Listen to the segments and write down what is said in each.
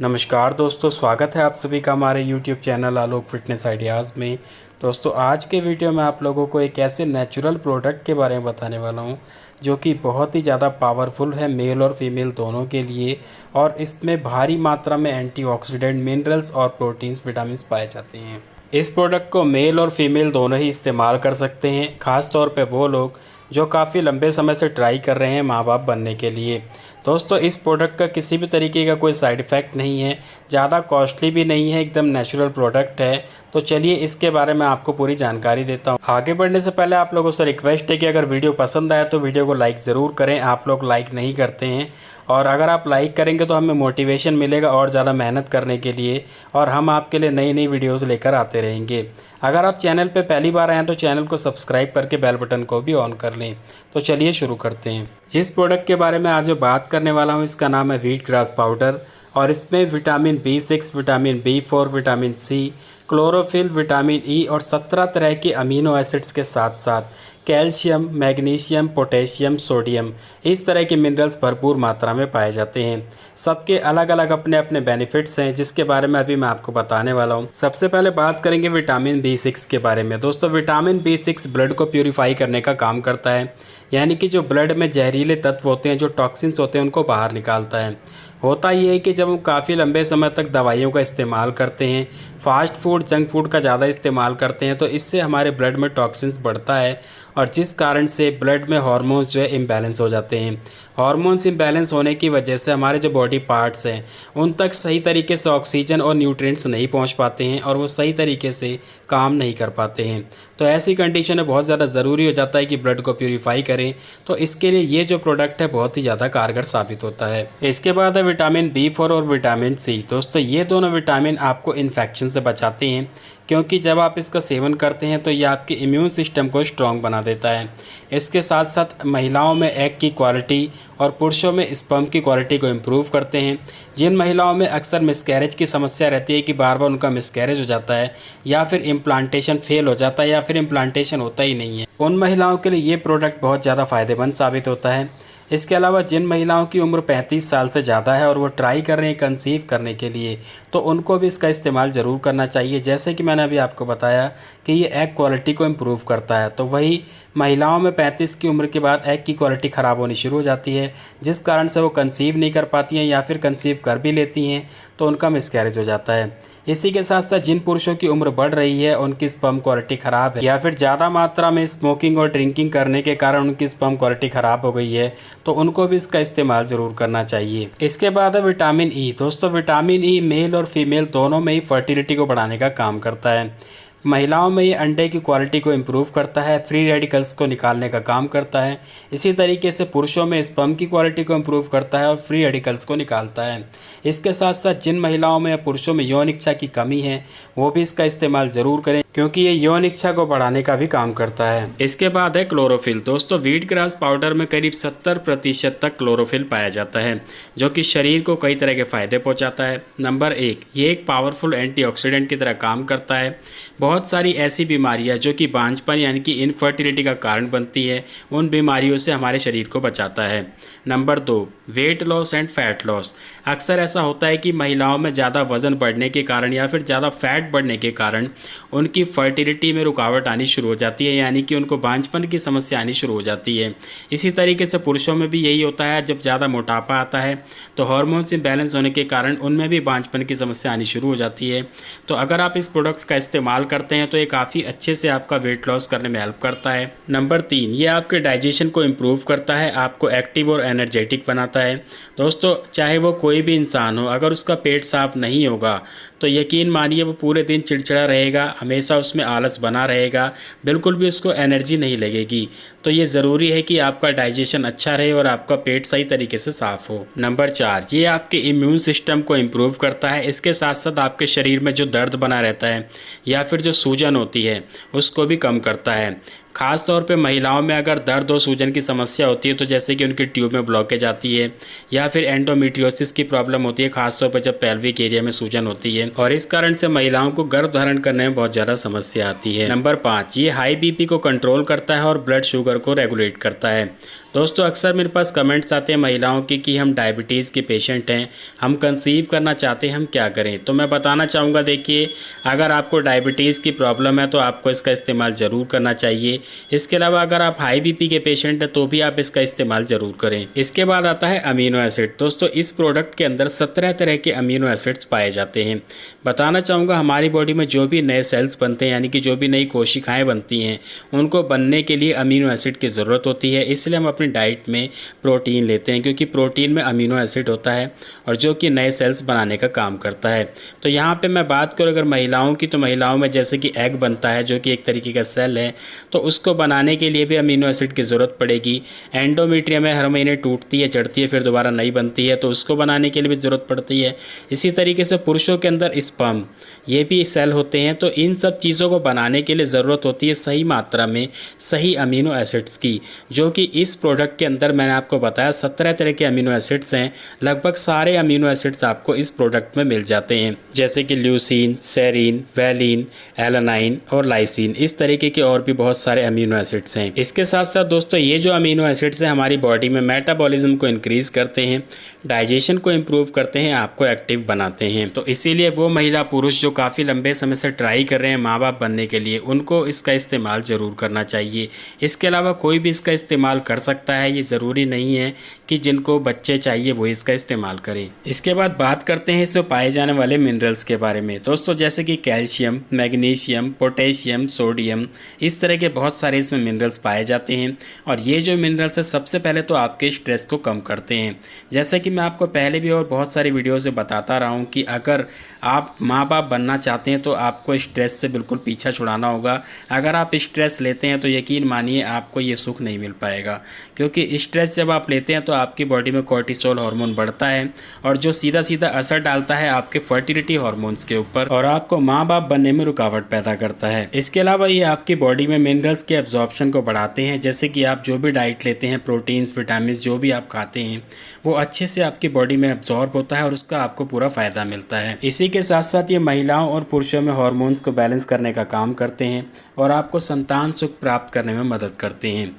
नमस्कार दोस्तों, स्वागत है आप सभी का हमारे YouTube चैनल आलोक फिटनेस आइडियाज़ में। दोस्तों, आज के वीडियो में आप लोगों को एक ऐसे नेचुरल प्रोडक्ट के बारे में बताने वाला हूं जो कि बहुत ही ज़्यादा पावरफुल है मेल और फीमेल दोनों के लिए, और इसमें भारी मात्रा में एंटीऑक्सीडेंट, मिनरल्स और प्रोटीन्स, विटामिन्स पाए जाते हैं। इस प्रोडक्ट को मेल और फीमेल दोनों ही इस्तेमाल कर सकते हैं, ख़ास तौर पे वो लोग जो काफ़ी लंबे समय से ट्राई कर रहे हैं माँ बाप बनने के लिए। दोस्तों, इस प्रोडक्ट का किसी भी तरीके का कोई साइड इफ़ेक्ट नहीं है, ज़्यादा कॉस्टली भी नहीं है, एकदम नेचुरल प्रोडक्ट है। तो चलिए इसके बारे में आपको पूरी जानकारी देता हूँ। आगे बढ़ने से पहले आप लोगों से रिक्वेस्ट है कि अगर वीडियो पसंद आए तो वीडियो को लाइक ज़रूर करें। आप लोग लाइक नहीं करते हैं, और अगर आप लाइक करेंगे तो हमें मोटिवेशन मिलेगा और ज़्यादा मेहनत करने के लिए, और हम आपके लिए नई नई वीडियोज़ लेकर आते रहेंगे। अगर आप चैनल पे पहली बार आए हैं तो चैनल को सब्सक्राइब करके बेल बटन को भी ऑन कर लें। तो चलिए शुरू करते हैं। जिस प्रोडक्ट के बारे में आज मैं बात करने वाला हूँ इसका नाम है व्हीट ग्रास पाउडर, और इसमें vitamin B6, vitamin B4, vitamin C, chlorophyll, vitamin E और 17 तरह के अमीनो एसिड्स के साथ साथ कैल्शियम, मैग्नीशियम, पोटेशियम, सोडियम, इस तरह के मिनरल्स भरपूर मात्रा में पाए जाते हैं। सबके अलग अलग अपने अपने बेनिफिट्स हैं, जिसके बारे में अभी मैं आपको बताने वाला हूं। सबसे पहले बात करेंगे विटामिन B6 के बारे में। दोस्तों, विटामिन B6 ब्लड को प्यूरिफाई करने का काम करता है, यानी कि जो ब्लड में जहरीले तत्व होते हैं, जो टॉक्सिन्स होते हैं, उनको बाहर निकालता है। होता ये है कि जब हम काफ़ी लंबे समय तक दवाइयों का इस्तेमाल करते हैं, फास्ट फूड, जंक फूड का ज़्यादा इस्तेमाल करते हैं, तो इससे हमारे ब्लड में टॉक्सिन्स बढ़ता है, और जिस कारण से ब्लड में हार्मोन्स जो है इम्बैलेंस हो जाते हैं। हार्मोन्स इम्बैलेंस होने की वजह से हमारे जो बॉडी पार्ट्स हैं उन तक सही तरीके से ऑक्सीजन और न्यूट्रिएंट्स नहीं पहुंच पाते हैं, और वो सही तरीके से काम नहीं कर पाते हैं। तो ऐसी कंडीशन में बहुत ज़्यादा ज़रूरी हो जाता है कि ब्लड को प्यूरिफाई करें। तो इसके लिए ये जो प्रोडक्ट है बहुत ही ज़्यादा कारगर साबित होता है। इसके बाद है विटामिन B4 और विटामिन C। दोस्तों, ये दोनों विटामिन आपको इन्फेक्शन से बचाते हैं, क्योंकि जब आप इसका सेवन करते हैं तो ये आपके इम्यून सिस्टम को स्ट्रॉन्ग बना देता है। इसके साथ साथ महिलाओं में एग की क्वालिटी और पुरुषों में स्पर्म की क्वालिटी को इम्प्रूव करते हैं। जिन महिलाओं में अक्सर मिसकैरेज की समस्या रहती है कि बार बार उनका मिसकैरेज हो जाता है, या फिर इम्प्लांटेशन फेल हो जाता है, या फिर इम्प्लांटेशन होता ही नहीं है, उन महिलाओं के लिए ये प्रोडक्ट बहुत ज़्यादा फ़ायदेमंद साबित होता है। इसके अलावा जिन महिलाओं की उम्र 35 साल से ज़्यादा है और वो ट्राई कर रहे हैं कंसीव करने के लिए, तो उनको भी इसका इस्तेमाल ज़रूर करना चाहिए। जैसे कि मैंने अभी आपको बताया कि ये एग क्वालिटी को इम्प्रूव करता है, तो वही महिलाओं में 35 की उम्र के बाद एग की क्वालिटी ख़राब होनी शुरू हो जाती है, जिस कारण से वो कंसीव नहीं कर पाती हैं, या फिर कंसीव कर भी लेती हैं तो उनका मिसकैरेज हो जाता है। इसी के साथ साथ जिन पुरुषों की उम्र बढ़ रही है, उनकी स्पर्म क्वालिटी ख़राब है, या फिर ज़्यादा मात्रा में स्मोकिंग और ड्रिंकिंग करने के कारण उनकी स्पर्म क्वालिटी ख़राब हो गई है, तो उनको भी इसका इस्तेमाल ज़रूर करना चाहिए। इसके बाद है विटामिन E। दोस्तों, विटामिन E मेल और फीमेल दोनों में ही फर्टिलिटी को बढ़ाने का काम करता है। महिलाओं में ये अंडे की क्वालिटी को इम्प्रूव करता है, फ्री रेडिकल्स को निकालने का काम करता है। इसी तरीके से पुरुषों में स्पर्म की क्वालिटी को इम्प्रूव करता है और फ्री रेडिकल्स को निकालता है। इसके साथ साथ जिन महिलाओं में या पुरुषों में यौन इच्छा की कमी है, वो भी इसका इस्तेमाल ज़रूर करें, क्योंकि ये यौन इच्छा को बढ़ाने का भी काम करता है। इसके बाद है क्लोरोफिल। दोस्तों, व्हीट ग्रास पाउडर में करीब 70% तक क्लोरोफिल पाया जाता है, जो कि शरीर को कई तरह के फ़ायदे पहुंचाता है। नंबर 1, ये एक पावरफुल एंटीऑक्सीडेंट की तरह काम करता है। बहुत सारी ऐसी बीमारियां जो कि बांझपन यानी कि इनफर्टिलिटी का कारण बनती है, उन बीमारियों से हमारे शरीर को बचाता है। Number 2, weight loss and fat loss. अक्सर ऐसा होता है कि महिलाओं में ज़्यादा वज़न बढ़ने के कारण या फिर ज़्यादा फैट बढ़ने के कारण उनकी फर्टिलिटी में रुकावट आनी शुरू हो जाती है, यानी कि उनको बांझपन की समस्या आनी शुरू हो जाती है। इसी तरीके से पुरुषों में भी यही होता है। जब ज़्यादा मोटापा आता है तो हार्मोन्स इम्बैलेंस होने के कारण उनमें भी बांझपन की समस्या आनी शुरू हो जाती है। तो अगर आप इस प्रोडक्ट का इस्तेमाल करते हैं तो ये काफ़ी अच्छे से आपका वेट लॉस करने में हेल्प करता है। नंबर 3, ये आपके डाइजेशन को इम्प्रूव करता है, आपको एक्टिव और एनर्जेटिक बनाता है। दोस्तों, चाहे वो कोई भी इंसान हो, अगर उसका पेट साफ नहीं होगा तो यकीन मानिए वो पूरे दिन चिड़चिड़ा रहेगा, हमेशा उसमें आलस बना रहेगा, बिल्कुल भी उसको एनर्जी नहीं लगेगी। तो ये ज़रूरी है कि आपका डाइजेशन अच्छा रहे और आपका पेट सही तरीके से साफ़ हो। नंबर 4, ये आपके इम्यून सिस्टम को इम्प्रूव करता है। इसके साथ साथ आपके शरीर में जो दर्द बना रहता है या फिर जो सूजन होती है उसको भी कम करता है। ख़ास तौर पे महिलाओं में अगर दर्द और सूजन की समस्या होती है, तो जैसे कि उनकी ट्यूब में ब्लॉकेज आती है, या फिर एंडोमेट्रियोसिस की प्रॉब्लम होती है, खास तौर पर जब पेल्विक एरिया में सूजन होती है, और इस कारण से महिलाओं को गर्भ धारण करने में बहुत ज़्यादा समस्या आती है। नंबर 5, ये हाई बीपी को कंट्रोल करता है और ब्लड शुगर को रेगुलेट करता है। दोस्तों अक्सर मेरे पास कमेंट्स आते हैं महिलाओं की कि हम डायबिटीज़ के पेशेंट हैं, हम कंसीव करना चाहते हैं, हम क्या करें। तो मैं बताना चाहूँगा, देखिए अगर आपको डायबिटीज़ की प्रॉब्लम है तो आपको इसका इस्तेमाल ज़रूर करना चाहिए। इसके अलावा अगर आप हाई बीपी के पेशेंट हैं तो भी आप इसका इस्तेमाल ज़रूर करें। इसके बाद आता है अमीनो एसिड। दोस्तों इस प्रोडक्ट के अंदर 17 तरह के अमीनो एसिड्स पाए जाते हैं। बताना चाहूँगा हमारी बॉडी में जो भी नए सेल्स बनते हैं, यानी कि जो भी नई कोशिकाएँ बनती हैं, उनको बनने के लिए अमीनो एसिड की ज़रूरत होती है। इसलिए हम अपनी डाइट में प्रोटीन लेते हैं, क्योंकि प्रोटीन में अमीनो एसिड होता है और जो कि नए सेल्स बनाने का काम करता है। तो यहाँ पे मैं बात करूँ अगर महिलाओं की, तो महिलाओं में जैसे कि एग बनता है जो कि एक तरीके का सेल है, तो उसको बनाने के लिए भी अमीनो एसिड की ज़रूरत पड़ेगी। एंडोमेट्रियम है, हर महीने टूटती है, चढ़ती है, फिर दोबारा नई बनती है, तो उसको बनाने के लिए भी ज़रूरत पड़ती है। इसी तरीके से पुरुषों के अंदर स्पर्म, ये भी सेल होते हैं। तो इन सब चीज़ों को बनाने के लिए ज़रूरत होती है सही मात्रा में सही अमीनो एसिड्स की, जो कि इस प्रोडक्ट के अंदर मैंने आपको बताया 17 तरह के अमीनो एसिड्स हैं। लगभग सारे अमीनो एसिड्स आपको इस प्रोडक्ट में मिल जाते हैं, जैसे कि ल्यूसीन, सेरीन, वैलिन, एलानाइन और लाइसिन। इस तरीके के और भी बहुत सारे अमीनो एसिड्स हैं। इसके साथ साथ दोस्तों ये जो अमीनो एसिड्स हैं हमारी बॉडी में मेटाबॉलिज्म को इंक्रीज करते हैं, डाइजेशन को इम्प्रूव करते हैं, आपको एक्टिव बनाते हैं। तो इसीलिए वो महिला पुरुष जो काफ़ी लंबे समय से ट्राई कर रहे हैं माँ बाप बनने के लिए, उनको इसका इस्तेमाल ज़रूर करना चाहिए। इसके अलावा कोई भी इसका इस्तेमाल कर सकता है, ये ज़रूरी नहीं है कि जिनको बच्चे चाहिए वो इसका इस्तेमाल करें। इसके बाद बात करते हैं इसमें पाए जाने वाले मिनरल्स के बारे में। दोस्तों जैसे कि कैल्शियम, मैग्नीशियम, पोटेशियम, सोडियम, इस तरह के बहुत सारे इसमें मिनरल्स पाए जाते हैं। और ये जो मिनरल्स है सबसे पहले तो आपके स्ट्रेस को कम करते हैं। जैसे कि मैं आपको पहले भी और बहुत सारी वीडियो से बताता रहा हूँ कि अगर आप माँ बाप बनना चाहते हैं तो आपको स्ट्रेस से बिल्कुल पीछा छुड़ाना होगा। अगर आप स्ट्रेस लेते हैं तो यकीन मानिए आपको ये सुख नहीं मिल पाएगा, क्योंकि स्ट्रेस जब आप लेते हैं तो आपकी बॉडी में कोर्टिसोल हार्मोन बढ़ता है और जो सीधा सीधा असर डालता है आपके फर्टिलिटी हार्मोन्स के ऊपर और आपको माँ बाप बनने में रुकावट पैदा करता है। इसके अलावा ये आपकी बॉडी में मिनरल्स के एब्जॉर्प्शन को बढ़ाते हैं। जैसे कि आप जो भी डाइट लेते हैं, प्रोटीन्स, विटामिन जो भी आप खाते हैं, वो अच्छे से आपकी बॉडी में एब्जॉर्ब होता है और उसका आपको पूरा फ़ायदा मिलता है। इसी के साथ साथ ये महिलाओं और पुरुषों में हार्मोन्स को बैलेंस करने का काम करते हैं और आपको संतान सुख प्राप्त करने में मदद करते हैं।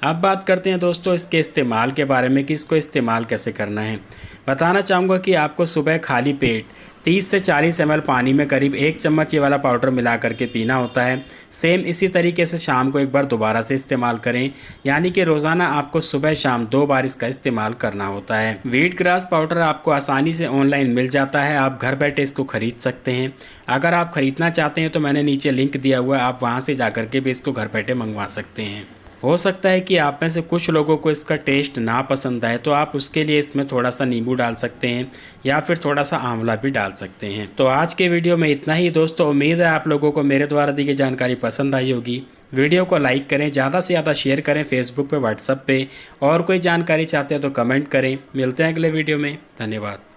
अब बात करते हैं दोस्तों इसके इस्तेमाल के बारे में कि इसको इस्तेमाल कैसे करना है। बताना चाहूँगा कि आपको सुबह खाली पेट 30 से 40 ml पानी में करीब 1 चम्मच ये वाला पाउडर मिला करके पीना होता है। सेम इसी तरीके से शाम को एक बार दोबारा से इस्तेमाल करें, यानी कि रोज़ाना आपको सुबह शाम 2 बार इसका इस्तेमाल करना होता है। व्हीट ग्रास पाउडर आपको आसानी से ऑनलाइन मिल जाता है, आप घर बैठे इसको ख़रीद सकते हैं। अगर आप ख़रीदना चाहते हैं तो मैंने नीचे लिंक दिया हुआ है, आप वहाँ से जा कर के भी इसको घर बैठे मंगवा सकते हैं। हो सकता है कि आप में से कुछ लोगों को इसका टेस्ट ना पसंद आए, तो आप उसके लिए इसमें थोड़ा सा नींबू डाल सकते हैं या फिर थोड़ा सा आंवला भी डाल सकते हैं। तो आज के वीडियो में इतना ही दोस्तों। उम्मीद है आप लोगों को मेरे द्वारा दी गई जानकारी पसंद आई होगी। वीडियो को लाइक करें, ज़्यादा से ज़्यादा शेयर करें फेसबुक पे, व्हाट्सएप पे, और कोई जानकारी चाहते हैं तो कमेंट करें। मिलते हैं अगले वीडियो में। धन्यवाद।